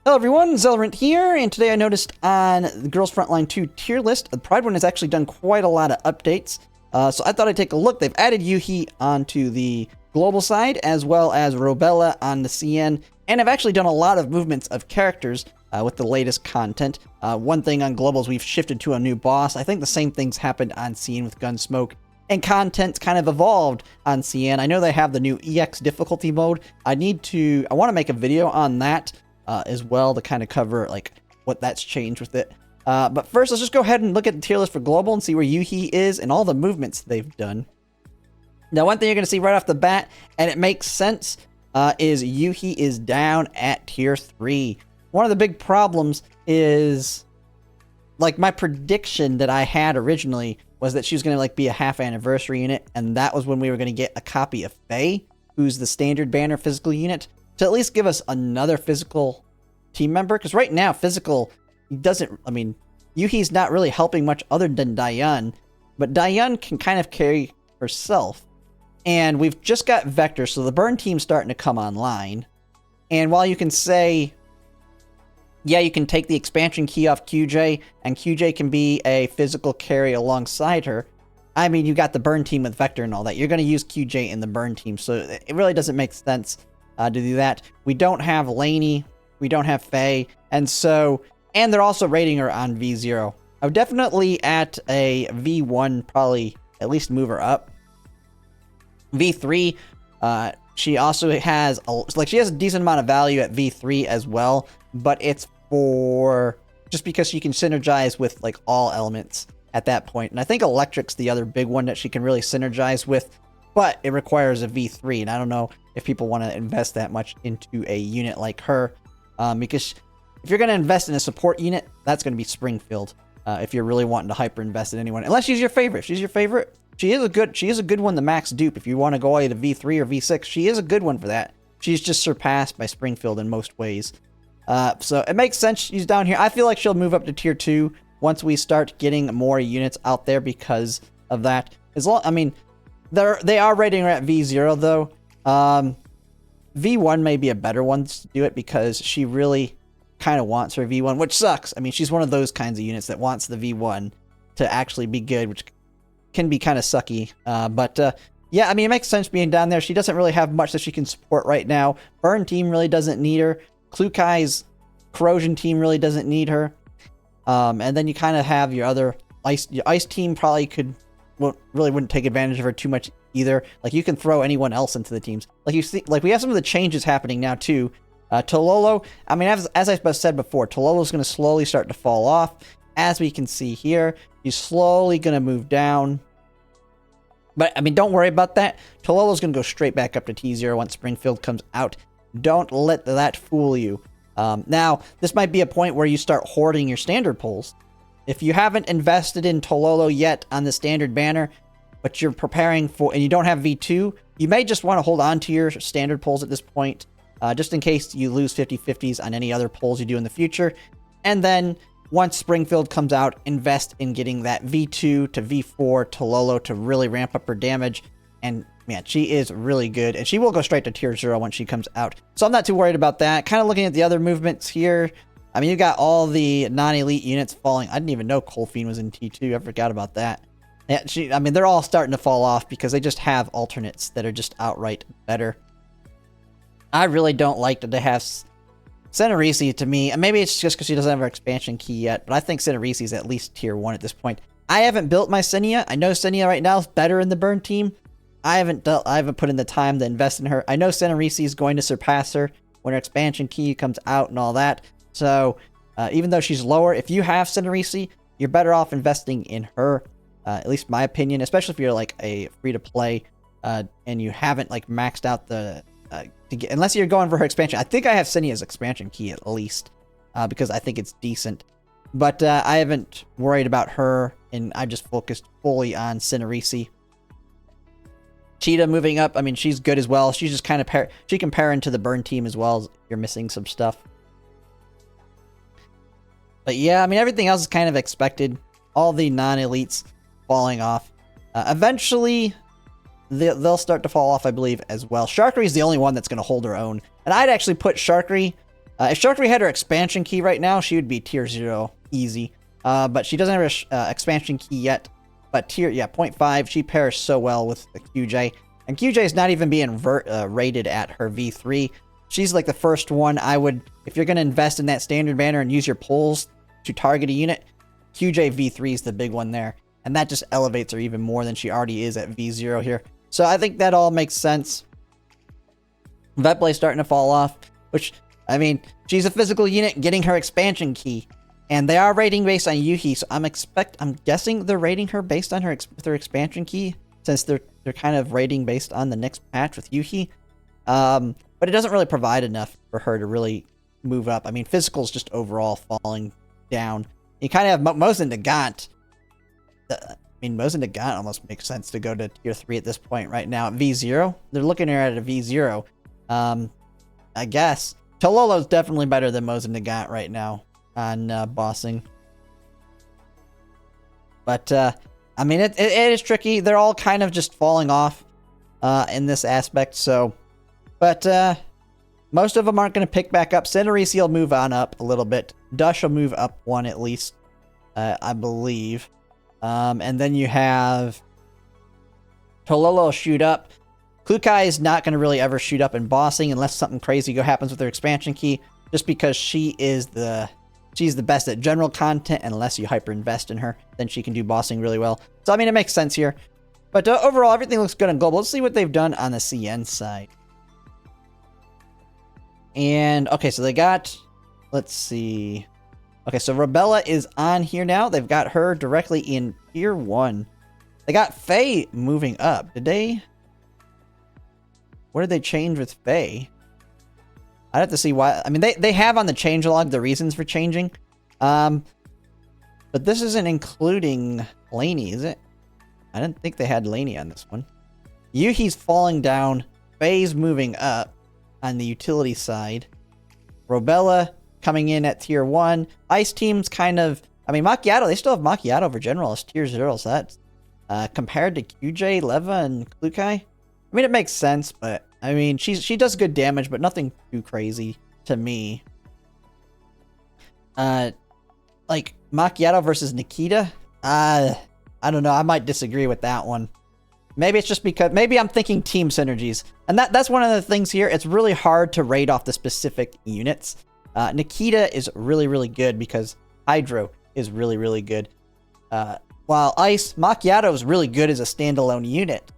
Hello everyone, Zelrant here, and today I noticed on the Girls Frontline 2 tier list, the Prydwen has actually done quite a lot of updates. So I thought I'd take a look. They've added Yoohee onto the global side, as well as Robella on the CN, and have actually done a lot of movements of characters with the latest content. One thing on globals, we've shifted to a new boss. I think the same things happened on CN with Gunsmoke, and content's kind of evolved on CN. I know they have the new EX difficulty mode. I want to make a video on that as well to kind of cover like what that's changed with it. But first, let's just go ahead and look at the tier list for global and see where Yoohee is and all the movements they've done. Now, one thing you're going to see right off the bat, and it makes sense, is Yoohee is down at tier 3. One of the big problems is, like, my prediction that I had originally was that she was going to like be a half anniversary unit, and that was when we were going to get a copy of Faye, who's the standard banner physical unit, to at least give us another physical team member. Because right now, physical doesn't, I mean, Yoohee's not really helping much other than Diane, but Diane can kind of carry herself. And we've just got Vector, so the burn team's starting to come online. And while you can say, yeah, you can take the expansion key off QJ, and QJ can be a physical carry alongside her, I mean, you got the burn team with Vector and all that. You're going to use QJ in the burn team, so it really doesn't make sense to do that. We don't have Lainey, we don't have Faye, and they're also rating her on V0. I would definitely at a V1 probably at least move her up. V3, she also has she has a decent amount of value at V3 as well, but it's for just because she can synergize with like all elements at that point. And I think Electric's the other big one that she can really synergize with, but it requires a V3, and I don't know if people want to invest that much into a unit like her, because if you're going to invest in a support unit, that's going to be Springfield. If you're really wanting to hyper invest in anyone, unless she's your favorite. If she's your favorite, she is a good one to max dupe. If you want to go either V3 or V6, she is a good one for that. She's just surpassed by Springfield in most ways. So it makes sense she's down here. I feel like she'll move up to tier 2 once we start getting more units out there because of that. I mean, they are rating her at V0 though. V1 may be a better one to do it because she really kind of wants her V1, which sucks. I mean, she's one of those kinds of units that wants the V1 to actually be good, which can be kind of sucky. Yeah, I mean, it makes sense being down there. She doesn't really have much that she can support right now. Burn team really doesn't need her. Klukai's corrosion team really doesn't need her. And then you kind of have your other ice team probably wouldn't take advantage of her too much either. Like, you can throw anyone else into the teams. Like, you see, like, we have some of the changes happening now too. Tololo, I mean, as I said before, Tololo's going to slowly start to fall off. As we can see here, he's slowly going to move down. But, I mean, don't worry about that. Tololo's going to go straight back up to T0 once Springfield comes out. Don't let that fool you. Now, this might be a point where you start hoarding your standard pulls. If you haven't invested in Tololo yet on the standard banner, but you're preparing for, and you don't have V2, you may just want to hold on to your standard pulls at this point, just in case you lose 50-50s on any other pulls you do in the future. And then, once Springfield comes out, invest in getting that V2 to V4 Tololo to really ramp up her damage. And man, she is really good, and she will go straight to tier 0 once she comes out. So I'm not too worried about that. Kind of looking at the other movements here. I mean, you got all the non-elite units falling. I didn't even know Coalfiend was in T2. I forgot about that. Yeah, I mean, they're all starting to fall off because they just have alternates that are just outright better. I really don't like that they have Cenerisi to me. And maybe it's just because she doesn't have her expansion key yet, but I think Cenerisi is at least tier 1 at this point. I haven't built my Senia. I know Senia right now is better in the burn team. I haven't put in the time to invest in her. I know Cenerisi is going to surpass her when her expansion key comes out and all that. So, even though she's lower, if you have Cenerisi, you're better off investing in her. At least my opinion, especially if you're like a free-to-play and you haven't like maxed out the... unless you're going for her expansion. I think I have Senia's expansion key at least, because I think it's decent. But I haven't worried about her, and I just focused fully on Cenerisi. Cheetah moving up, I mean, she's good as well. She's just kind of she can pair into the burn team as well as you're missing some stuff. But yeah, I mean, everything else is kind of expected. All the non-elites falling off. Eventually, they'll start to fall off, I believe, as well. Sharkery is the only one that's going to hold her own. And I'd actually put Sharkery If Sharkry had her expansion key right now, she would be tier 0 easy. But she doesn't have her expansion key yet. But tier, yeah, 0.5, she pairs so well with the QJ. And QJ is not even being rated at her V3. She's like the first one I would, if you're going to invest in that standard banner and use your pulls to target a unit, QJ V3 is the big one there. And that just elevates her even more than she already is at V0 here. So I think that all makes sense. Vetblade starting to fall off, which, I mean, she's a physical unit getting her expansion key. And they are rating based on Yoohee, so I'm guessing they're rating her based on her expansion key, since they're kind of rating based on the next patch with Yoohee. But it doesn't really provide enough for her to really move up. I mean, physical's just overall falling down. You kind of have Mosin Nagant. I mean, Mosin Nagant almost makes sense to go to tier 3 at this point right now. At V0, they're looking at a V0. I guess. Tololo's definitely better than Mosin Nagant right now on bossing. But, I mean, it is tricky. They're all kind of just falling off in this aspect, so... But, most of them aren't going to pick back up. Cinderace will move on up a little bit. Dush will move up 1 at least, I believe. And then you have... Tololo shoot up. Klukai is not going to really ever shoot up in bossing unless something crazy happens with her expansion key, just because she's the best at general content, and unless you hyper invest in her, then she can do bossing really well. So I mean, it makes sense here. But overall, everything looks good on global. Let's see what they've done on the CN side. And okay, so they got, let's see. Okay, so Robella is on here now. They've got her directly in tier 1. They got Faye moving up. Did they? What did they change with Faye? I'd have to see why. I mean, they have on the changelog the reasons for changing. But this isn't including Laney, is it? I didn't think they had Laney on this one. Yoohee's falling down. Faye's moving up on the utility side. Robella coming in at tier 1. Ice team's kind of... I mean, Macchiato, they still have Macchiato over General as tier 0, so that's... compared to QJ, Leva, and Klukai... I mean, it makes sense, but, I mean, she does good damage, but nothing too crazy to me. Like, Macchiato versus Nikita? I don't know, I might disagree with that one. Maybe it's just because, maybe I'm thinking team synergies. And that's one of the things here, it's really hard to rate off the specific units. Nikita is really, really good because Hydro is really, really good. While Ice, Macchiato is really good as a standalone unit.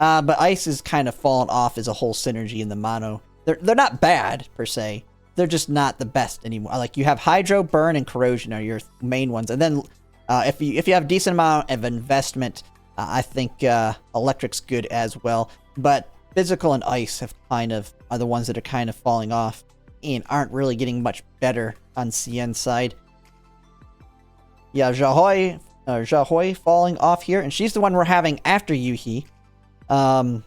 But Ice is kind of fallen off as a whole synergy in the mono. They're not bad, per se. They're just not the best anymore. Like, you have Hydro, Burn, and Corrosion are your main ones. And then, if you have a decent amount of investment, I think Electric's good as well. But Physical and Ice are the ones that are kind of falling off and aren't really getting much better on CN side. Yeah, Xiaohui falling off here. And she's the one we're having after Yoohee. And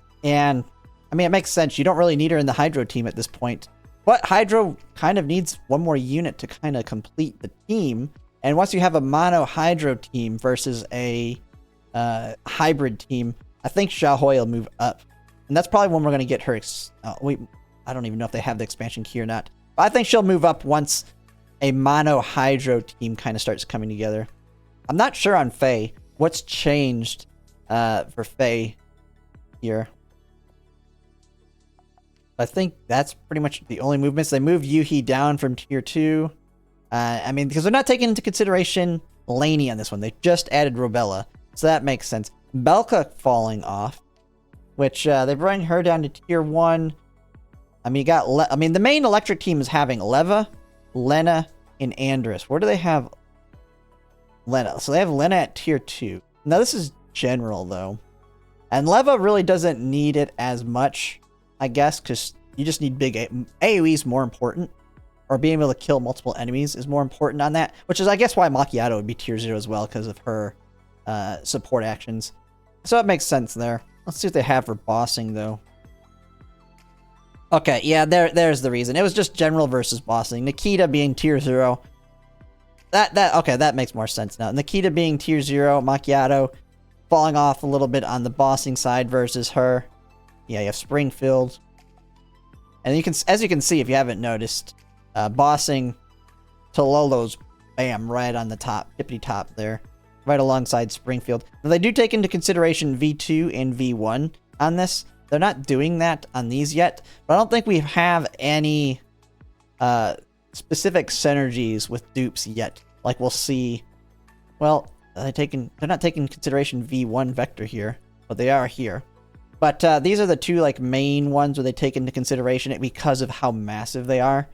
I mean, it makes sense. You don't really need her in the Hydro team at this point, but Hydro kind of needs one more unit to kind of complete the team. And once you have a mono Hydro team versus a hybrid team, I think Xiaohui will move up, and that's probably when we're going to get her. I don't even know if they have the expansion key or not, but I think she'll move up once a mono Hydro team kind of starts coming together. I'm not sure on Faye. What's changed for Faye here? I think that's pretty much the only movements. They moved Yoohee down from tier 2. I mean, because they're not taking into consideration Laney on this one. They just added Robella, so that makes sense. Belka falling off, which they bring her down to tier 1. I mean, the main electric team is having Leva, Lena, and Andrus. Where do they have Lena? So they have Lena at tier 2. Now this is general though. And Leva really doesn't need it as much, I guess, because you just need big AoE is more important. Or being able to kill multiple enemies is more important on that. Which is, I guess, why Macchiato would be tier 0 as well, because of her support actions. So it makes sense there. Let's see what they have for bossing, though. Okay, yeah, there's the reason. It was just general versus bossing. Nikita being tier 0. Okay, that makes more sense now. Nikita being tier 0, Macchiato falling off a little bit on the bossing side versus her. Yeah, you have Springfield. And as you can see, if you haven't noticed, Bossing Tololo's, bam, right on the top, tippity top there, right alongside Springfield. Now, they do take into consideration V2 and V1 on this. They're not doing that on these yet, but I don't think we have any specific synergies with dupes yet. Like we'll see. Well, they're not taking consideration V1 vector here, but they are here. But these are the two like main ones where they take into consideration it because of how massive they are.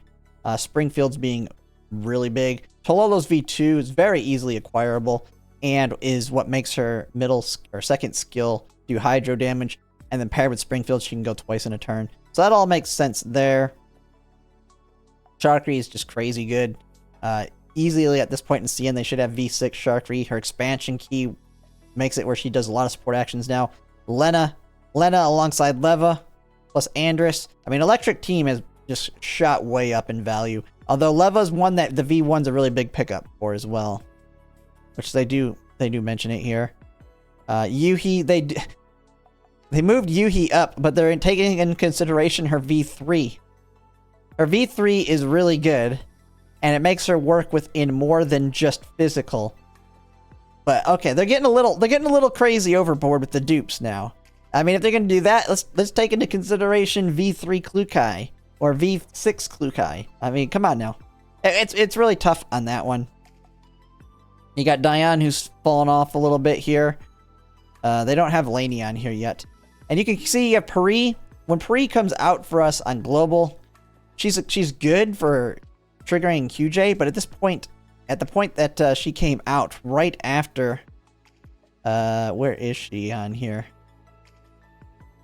Springfield's being really big. Tololo's V2 is very easily acquirable and is what makes her middle or second skill do hydro damage. And then paired with Springfield, she can go twice in a turn. So that all makes sense there. Sharkry is just crazy good. Easily at this point in CN, they should have V6 Sharkry. Her expansion key makes it where she does a lot of support actions now. Lena alongside Leva, plus Andrus. I mean, Electric Team has just shot way up in value. Although Leva's one that the V1's a really big pickup for as well. Which they do mention it here. Yoohee, they moved Yoohee up, but they're taking into consideration her V3. Her V3 is really good, and it makes her work within more than just physical. But okay, they're getting a little crazy overboard with the dupes now. I mean, if they're gonna do that, let's take into consideration V3 Klukai or V6 Klukai. I mean, come on now. It's really tough on that one. You got Diane who's fallen off a little bit here. They don't have Laney on here yet. And you can see you have Pari. When Pari comes out for us on global, she's good for triggering QJ, but at this point, at the point that she came out right after, where is she on here?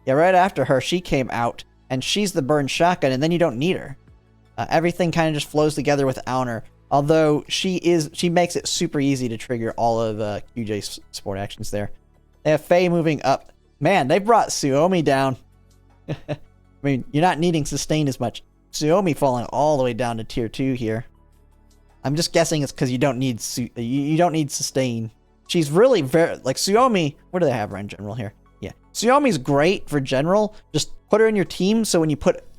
Yeah, right after her, she came out, and she's the burn shotgun, and then you don't need her. Everything kind of just flows together without her. Although she makes it super easy to trigger all of QJ's support actions there. They have Faye moving up. Man, they brought Suomi down. I mean, you're not needing sustain as much. Suomi falling all the way down to tier 2 here. I'm just guessing it's because you don't need sustain. She's really very like Suomi. What do they have her in general here? Yeah, Suomi's great for general. Just put her in your team so when you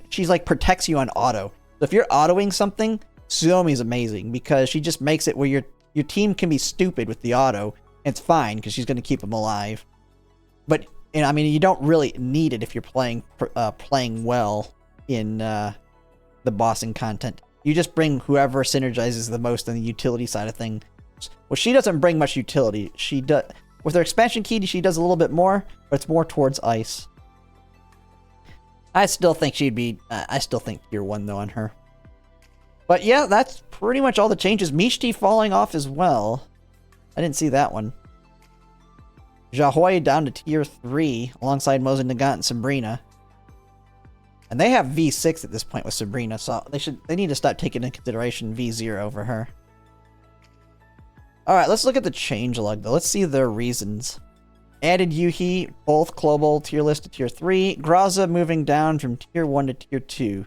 she's like protects you on auto. So if you're autoing something, Suomi's amazing because she just makes it where your team can be stupid with the auto. And it's fine because she's going to keep them alive. But I mean, you don't really need it if you're playing well in the bossing content. You just bring whoever synergizes the most on the utility side of things. Well, she doesn't bring much utility. She does with her expansion key. She does a little bit more, but it's more towards ice. I still think she'd be. I still think tier 1 though on her. But yeah, that's pretty much all the changes. Mishti falling off as well. I didn't see that one. Jahoy down to tier 3 alongside Mosin Nagant and Sabrina. And they have V6 at this point with Sabrina, so they need to start taking into consideration V0 over her. Alright, let's look at the changelog though. Let's see their reasons. Added Yoohee, both global tier list to tier 3. Graza moving down from tier 1 to tier 2.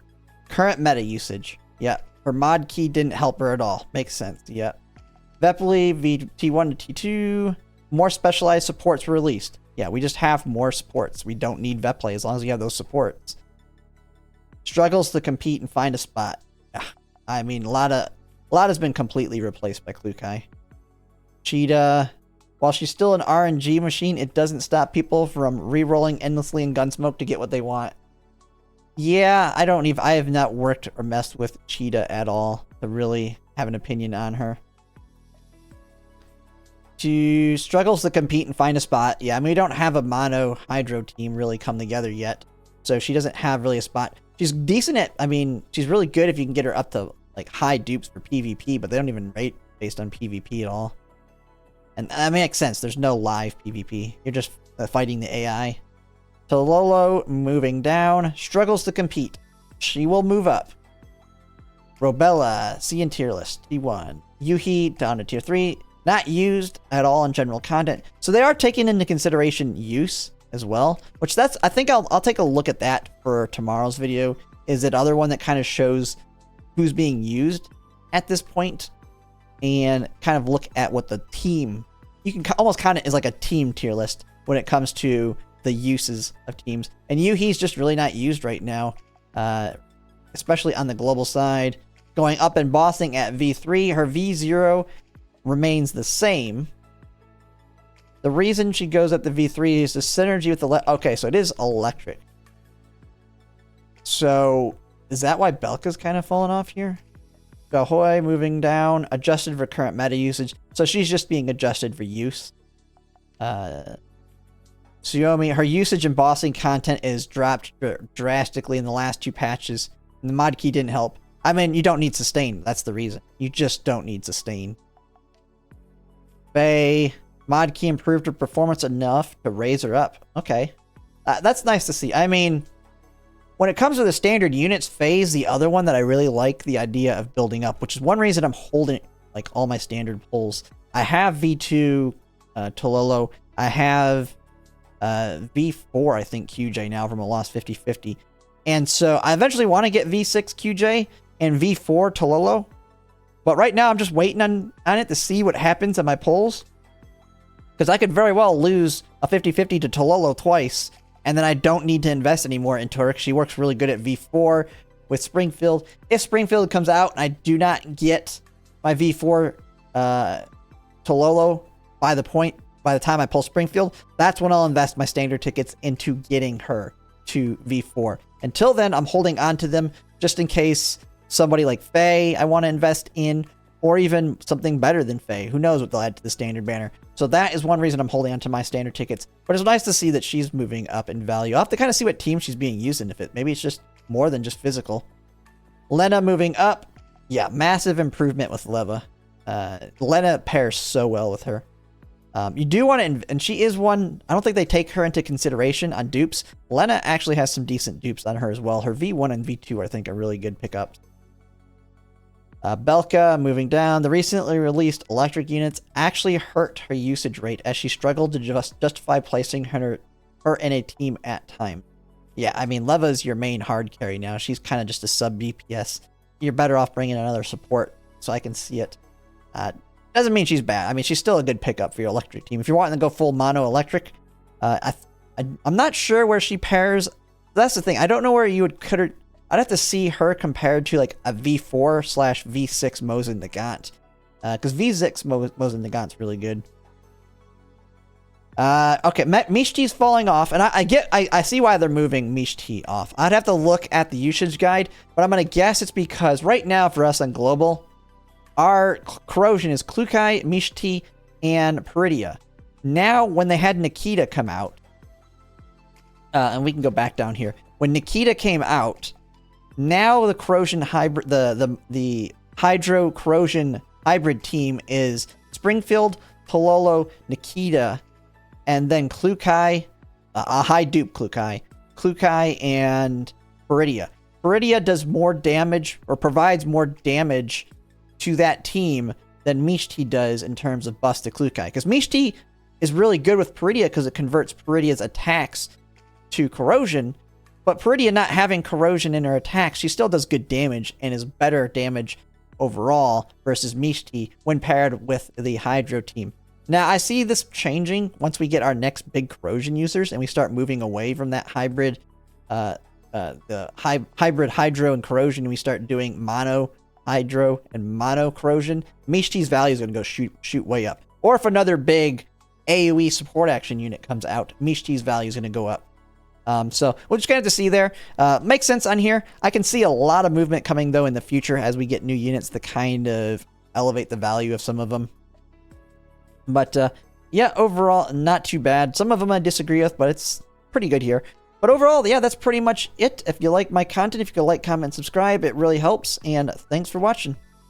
Current meta usage. Yeah, her mod key didn't help her at all. Makes sense, yeah. Vepli, T1 to T2. More specialized supports were released. Yeah, we just have more supports. We don't need Vepli as long as we have those supports. Struggles to compete and find a spot. I mean, a lot has been completely replaced by Klukai. Cheetah, while she's still an RNG machine, it doesn't stop people from re-rolling endlessly in Gunsmoke to get what they want. Yeah, I have not worked or messed with Cheetah at all to really have an opinion on her. She struggles to compete and find a spot. Yeah, I mean, we don't have a mono hydro team really come together yet. So she doesn't have really a spot. She's decent at, I mean, she's really good if you can get her up to like high dupes for PvP, but they don't even rate based on PvP at all. And that makes sense. There's no live PvP. You're just fighting the AI. Tololo moving down. Struggles to compete. She will move up. Robella, C in tier list, T1. Yoohee down to tier 3. Not used at all in general content. So they are taking into consideration use as well. Which I think I'll take a look at that for tomorrow's video. Is it other one that kind of shows who's being used at this point. And kind of look at what the team... You can almost kind of is like a team tier list when it comes to the uses of teams. And Yoohee's just really not used right now. Especially on the global side. going up in bossing at V3. Her V0 remains the same. The reason she goes up to V3 is the synergy with the... Okay, so it is electric. So, is that why Belka's kind of fallen off here? Ahoy moving down, adjusted for current meta usage. So she's just being adjusted for use. Xiaomi, her usage and bossing content is dropped drastically in the last 2 patches. And the mod key didn't help. I mean, you don't need sustain. That's the reason. You just don't need sustain. Faye, mod key improved her performance enough to raise her up. Okay. That's nice to see. I mean, when it comes to the standard units, Faye's the other one that I really like the idea of building up, which is one reason I'm holding like all my standard pulls. I have V2 Tololo. I have V4, I think, QJ now from a lost 50-50. And so I eventually want to get V6 QJ and V4 Tololo. But right now I'm just waiting on it to see what happens in my pulls. Because I could very well lose a 50-50 to Tololo twice. And then I don't need to invest anymore into her. She works really good at V4 with Springfield. If Springfield comes out and I do not get my V4 Tololo by the time I pull Springfield, that's when I'll invest my standard tickets into getting her to V4. Until then, I'm holding on to them just in case somebody like Faye I want to invest in, or even something better than Faye. Who knows what they'll add to the standard banner. So that is one reason I'm holding on to my standard tickets. But it's nice to see that she's moving up in value. I'll have to kind of see what team she's being used in. Maybe it's just more than just physical. Lena moving up. Yeah, massive improvement with Leva. Lena pairs so well with her. You do want to, and she is one, I don't think they take her into consideration on dupes. Lena actually has some decent dupes on her as well. Her V1 and V2, I think, are really good pickups. Belka moving down. The recently released electric units actually hurt her usage rate as she struggled to justify placing her in a team at time. Yeah, I mean, Leva's your main hard carry now. She's kind of just a sub DPS. You're better off bringing another support, so I can see it. Doesn't mean she's bad. I mean, she's still a good pickup for your electric team. If you're wanting to go full mono electric, I'm not sure where she pairs. That's the thing. I don't know where you would cut her. I'd have to see her compared to like a V4/V6 Mosin Nagant. Because V6 Mosin Nagant's really good. Okay, Mishti's falling off, and I see why they're moving Mishti off. I'd have to look at the usage guide, but I'm gonna guess it's because right now for us on global, our corrosion is Klukai, Mishti, and Prydwen. Now, when they had Nikita come out, and we can go back down here. When Nikita came out, now the corrosion hybrid, the hydro corrosion hybrid team is Springfield, Tololo, Nikita, and then Klukai, a high dupe Klukai, and Prydwen. Prydwen does more damage, or provides more damage to that team than Mishti does in terms of bust to Klukai. Because Mishti is really good with Prydwen because it converts Prydwen's attacks to corrosion. But Prydwen not having corrosion in her attacks, she still does good damage and is better damage overall versus Mishti when paired with the Hydro team. Now, I see this changing once we get our next big corrosion users and we start moving away from that hybrid, hybrid Hydro and corrosion, and we start doing mono Hydro and mono corrosion. Mishti's value is going to go shoot way up. Or if another big AoE support action unit comes out, Mishti's value is going to go up. So we'll just kind of have to see there. Makes sense on here. I can see a lot of movement coming though in the future as we get new units to kind of elevate the value of some of them. But yeah, overall, not too bad. Some of them I disagree with, but it's pretty good here. But overall, yeah, that's pretty much it. If you like my content, if you could like, comment, subscribe, it really helps. And thanks for watching.